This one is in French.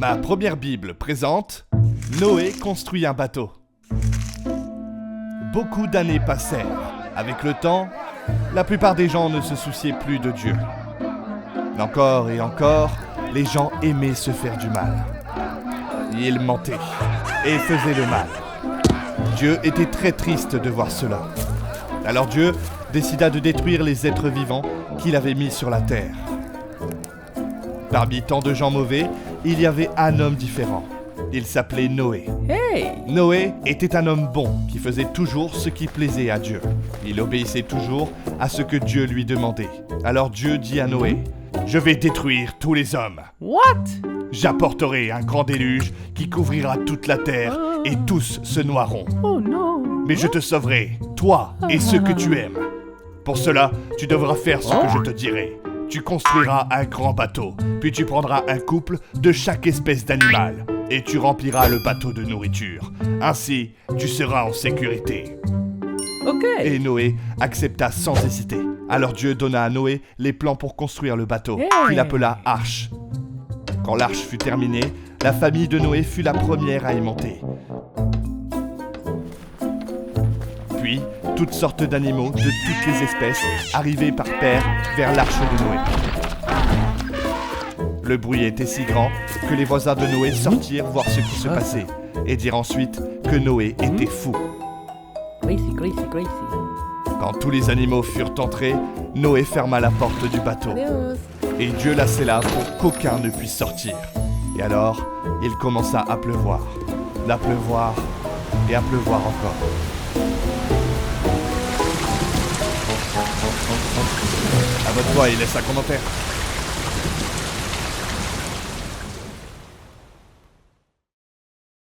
Ma première Bible présente Noé construit un bateau. Beaucoup d'années passèrent. Avec le temps, la plupart des gens ne se souciaient plus de Dieu. Encore et encore, les gens aimaient se faire du mal. Ils mentaient et faisaient le mal. Dieu était très triste de voir cela. Alors Dieu décida de détruire les êtres vivants qu'il avait mis sur la terre. Parmi tant de gens mauvais, il y avait un homme différent. Il s'appelait Noé. Hey! Noé était un homme bon qui faisait toujours ce qui plaisait à Dieu. Il obéissait toujours à ce que Dieu lui demandait. Alors Dieu dit à Noé, « Je vais détruire tous les hommes. What? J'apporterai un grand déluge qui couvrira toute la terre et tous se noieront. Oh non! Mais je te sauverai, toi et ceux que tu aimes. Pour cela, tu devras faire ce que je te dirai. Tu construiras un grand bateau, puis tu prendras un couple de chaque espèce d'animal, et tu rempliras le bateau de nourriture. Ainsi, tu seras en sécurité. » Ok! Et Noé accepta sans hésiter. Alors Dieu donna à Noé les plans pour construire le bateau, qu'il appela Arche. Quand l'arche fut terminée, la famille de Noé fut la première à y monter. Puis, toutes sortes d'animaux de toutes les espèces arrivaient par paires vers l'arche de Noé. Le bruit était si grand que les voisins de Noé sortirent voir ce qui se passait et dirent ensuite que Noé était fou. Crazy, crazy, crazy. Quand tous les animaux furent entrés, Noé ferma la porte du bateau Adios. et Dieu la scella pour qu'aucun ne puisse sortir. Et alors, il commença à pleuvoir et à pleuvoir encore. À votre voix, il laisse un commentaire.